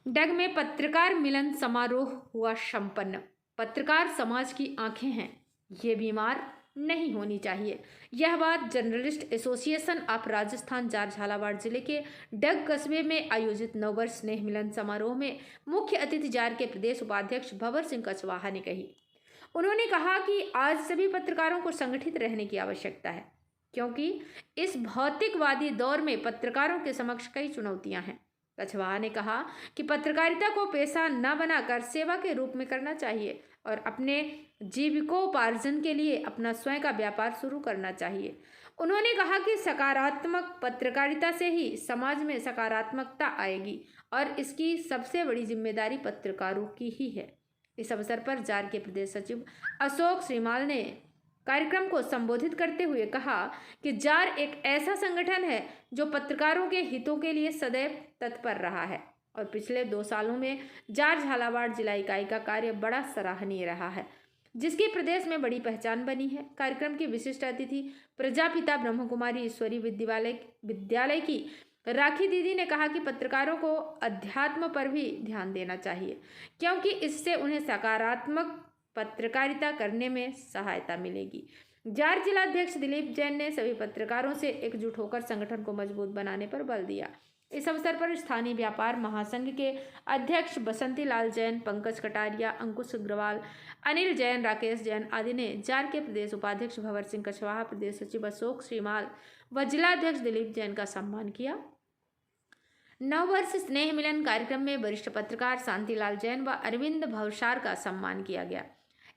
डग में पत्रकार मिलन समारोह हुआ संपन्न। पत्रकार समाज की आंखें हैं, ये बीमार नहीं होनी चाहिए। यह बात journalist association of Rajasthan jar Jhalawar जिले के डग कस्बे में आयोजित नववर्ष स्नेह मिलन समारोह में मुख्य अतिथि जार के प्रदेश उपाध्यक्ष भंवर सिंह कछवाहा ने कही। उन्होंने कहा कि आज सभी पत्रकारों को संगठित रहने की आवश्यकता है, क्योंकि इस भौतिकवादी दौर में पत्रकारों के समक्ष कई चुनौतियां हैं। कछवाहा ने कहा कि पत्रकारिता को पेशा न बनाकर सेवा के रूप में करना चाहिए और अपने जीविकोपार्जन के लिए अपना स्वयं का व्यापार शुरू करना चाहिए। उन्होंने कहा कि सकारात्मक पत्रकारिता से ही समाज में सकारात्मकता आएगी और इसकी सबसे बड़ी जिम्मेदारी पत्रकारों की ही है। इस अवसर पर जार के प्रदेश सचिव अशोक श्रीमाल ने कार्यक्रम को संबोधित करते हुए कहा कि जार एक ऐसा संगठन है जो पत्रकारों के हितों के लिए सदैव तत्पर रहा है और पिछले 2 सालों में जार झालावाड़ जिला इकाई का कार्य बड़ा सराहनीय रहा है, जिसकी प्रदेश में बड़ी पहचान बनी है। कार्यक्रम की विशिष्ट अतिथि प्रजापिता ब्रह्म कुमारी ईश्वरी विद्यालय की राखी दीदी ने कहा कि पत्रकारों को अध्यात्म पर भी ध्यान देना चाहिए, क्योंकि इससे उन्हें सकारात्मक पत्रकारिता करने में सहायता मिलेगी। जार जिला अध्यक्ष दिलीप जैन ने सभी पत्रकारों से एकजुट होकर संगठन को मजबूत बनाने पर बल दिया। इस अवसर पर स्थानीय व्यापार महासंघ के अध्यक्ष बसंती लाल जैन, पंकज कटारिया, अंकुश अग्रवाल, अनिल जैन, राकेश जैन आदि ने जार के प्रदेश उपाध्यक्ष भंवर सिंह कछवाहा, प्रदेश सचिव अशोक श्रीमाल व जिलाध्यक्ष दिलीप जैन का सम्मान किया। नववर्ष स्नेह मिलन कार्यक्रम में वरिष्ठ पत्रकार शांतिलाल जैन व अरविंद भवसार का सम्मान किया गया।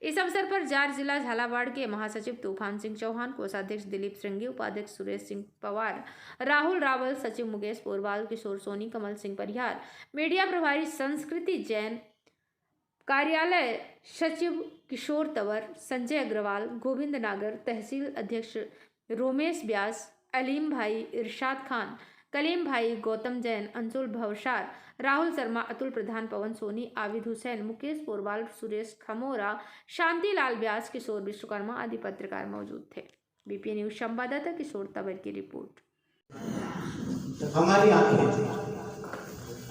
इस अवसर पर जार जिला झालावाड़ के महासचिव तूफान सिंह चौहान, कोषाध्यक्ष दिलीप श्रृंगी, उपाध्यक्ष सुरेश सिंह पवार, राहुल रावल, सचिव मुकेश पोरवाल, किशोर सोनी, कमल सिंह परिहार, मीडिया प्रभारी संस्कृति जैन, कार्यालय सचिव किशोर तंवर, संजय अग्रवाल, गोविंद नागर, तहसील अध्यक्ष रोमेश व्यास, अलीम भाई, इरशाद खान, कलीम भाई, गौतम जैन, अंशुल भवसार, राहुल शर्मा, अतुल प्रधान, पवन सोनी, आबिद हुसैन, मुकेश पोरवाल, सुरेश खमोरा, शांतिलाल व्यास, किशोर विश्वकर्मा आदि पत्रकार मौजूद थे। बीपी न्यूज संवाददाता किशोर तंवर की रिपोर्ट। हमारी आंखें,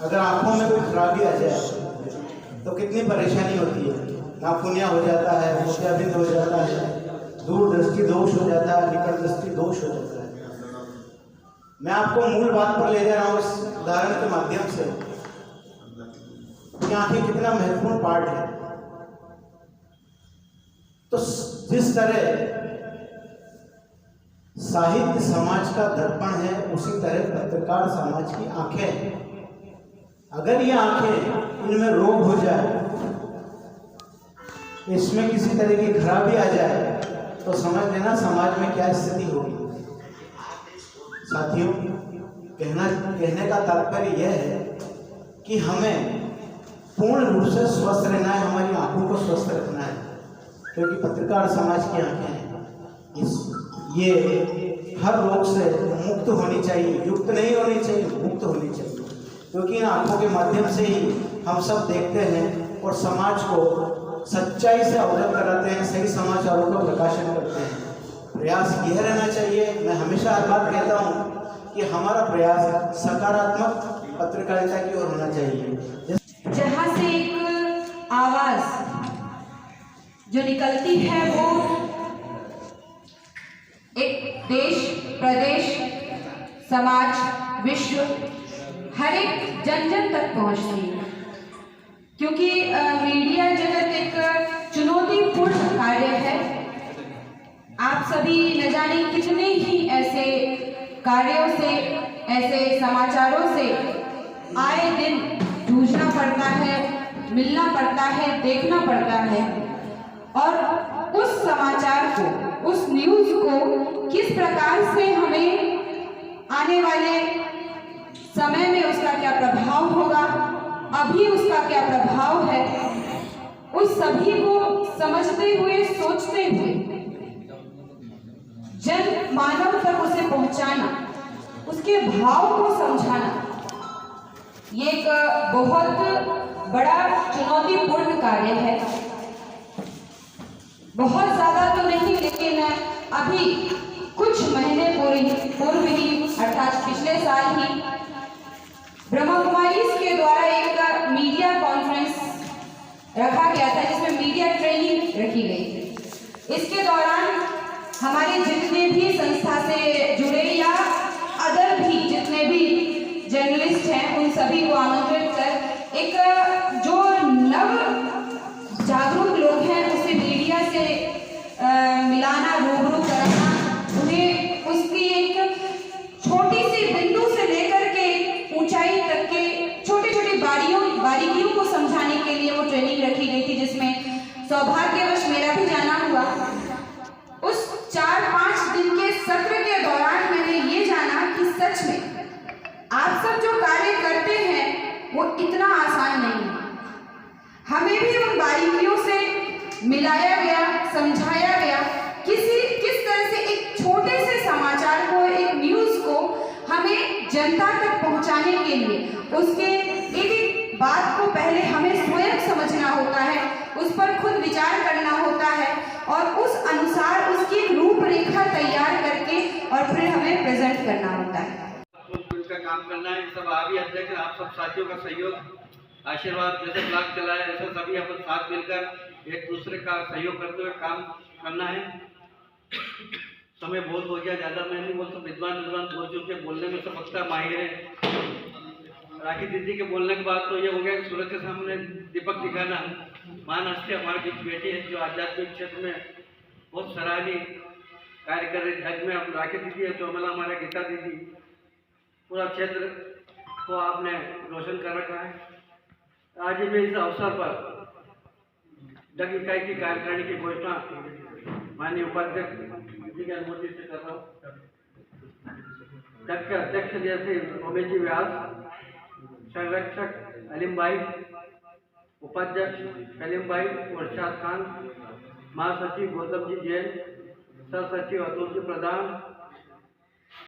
अगर आंखों में कोई खराबी आ जाए तो कितनी परेशानी होती है। नाखूनिया हो जाता है, मोतियाबिंद हो जाता है, दूर दृष्टि दोष हो जाता है, निकट दृष्टि दोष हो जाता है। मैं आपको मूल बात पर ले जा रहा हूँ इस उदाहरण के माध्यम से कि आंखें कितना महत्वपूर्ण पार्ट है। तो जिस तरह साहित्य समाज का दर्पण है, उसी तरह पत्रकार समाज की आंखें हैं। अगर ये आंखें, इनमें रोग हो जाए, इसमें किसी तरह की खराबी आ जाए, तो समझ लेना समाज में क्या स्थिति होगी। साथियों, कहने का तात्पर्य यह है कि हमें पूर्ण रूप से स्वस्थ रहना है, हमारी आंखों को स्वस्थ रखना है, क्योंकि पत्रकार समाज की आंखें हैं। ये हर रोग से मुक्त होनी चाहिए, युक्त नहीं होनी चाहिए, मुक्त होनी चाहिए, क्योंकि इन आंखों के माध्यम से ही हम सब देखते हैं और समाज को सच्चाई से अवगत कराते हैं, सही समाचारों का प्रकाशन करते हैं। प्रयास यह रहना चाहिए, मैं हमेशा हर बात कहता हूँ कि हमारा प्रयास सकारात्मक पत्रकारिता की ओर होना चाहिए, जहाँ से एक आवाज जो निकलती है वो एक देश, प्रदेश, समाज, विश्व, हर एक जन जन तक पहुँचती है। क्योंकि मीडिया जगत एक चुनौतीपूर्ण कार्य है। आप सभी न जाने कितने ही ऐसे कार्यों से, ऐसे समाचारों से आए दिन जूझना पड़ता है, मिलना पड़ता है, देखना पड़ता है, और उस समाचार को, उस न्यूज़ को किस प्रकार से हमें आने वाले समय में उसका क्या प्रभाव होगा, अभी उसका क्या प्रभाव है, उस सभी को समझते हुए, सोचते हुए जन मानव तक उसे पहुंचाना, उसके भाव को समझाना, ये एक बहुत बड़ा चुनौतीपूर्ण कार्य है। बहुत ज्यादा तो नहीं, लेकिन अभी कुछ महीने पूर्व ही, अर्थात पिछले साल ही ब्रह्म कुमारी के द्वारा एक मीडिया कॉन्फ्रेंस रखा गया था जिसमें मीडिया ट्रेनिंग रखी गई थी। इसके दौरान हमारे जितने भी संस्था से जुड़े या अदर भी जितने भी जर्नलिस्ट हैं उन सभी को आमंत्रित कर एक जो नव जागरूक लोग हैं उसे मीडिया से मिलाना, रूबरू कराना, उन्हें उसकी एक छोटी सी बिंदु से लेकर के ऊंचाई तक के छोटी छोटी बारीकियों को समझाने के लिए वो ट्रेनिंग रखी गई थी, जिसमें सौभाग्यवश मेरा भी जाना हुआ। उस 4-5 दिन के सत्र के दौरान मैंने ये जाना कि सच में आप सब जो कार्य करते हैं वो इतना आसान नहीं है। हमें भी उन बारीकियों से मिलाया गया, समझाया गया किस तरह से एक छोटे से समाचार को, एक न्यूज़ को हमें जनता तक पहुंचाने के लिए उसके एक बात को पहले हमें स्वयं समझना होता है, उस पर खुद विचार करना होता है और उस अनुसार उसकी एक रूपरेखा तैयार करके और फिर हमें प्रेजेंट करना होता है। का काम करना है। सब आगे अध्यक्ष आप सब साथियों का सहयोग, आशीर्वाद, जैसे ब्लॉक चलाए ऐसे सभी अपन साथ मिलकर एक दूसरे का सहयोग करते हुए काम करना है। समय बहुत हो गया, ज़्यादा मैं नहीं बोलता, विद्वान बोल चुके, बोलने में सब वक्ता माहिर है। राखी दीदी के बोलने के बाद तो ये हो गया कि सूरज के सामने दीपक दिखाना। मान हस्ती हमारे बीच बैठी है जो आध्यात्मिक क्षेत्र में बहुत सराहनीय कार्य कर रहे जग में। अब राखी दीदी है, चौमला हमारे गीता दीदी, पूरा क्षेत्र को आपने रोशन कर रखा है। आज मैं इस अवसर पर जग इकाई की कार्यकारिणी की घोषणा माननीय उपाध्यक्ष जी की अनुमति से कर रहा हूँ। जग के अध्यक्ष जैसे ओमेश जी व्यास, संरक्षक अलीम भाई, उपाध्यक्ष सलीम भाई मुर्शाद खान, महासचिव गौतम जी जैन, सह सचिव अतुल जी प्रधान,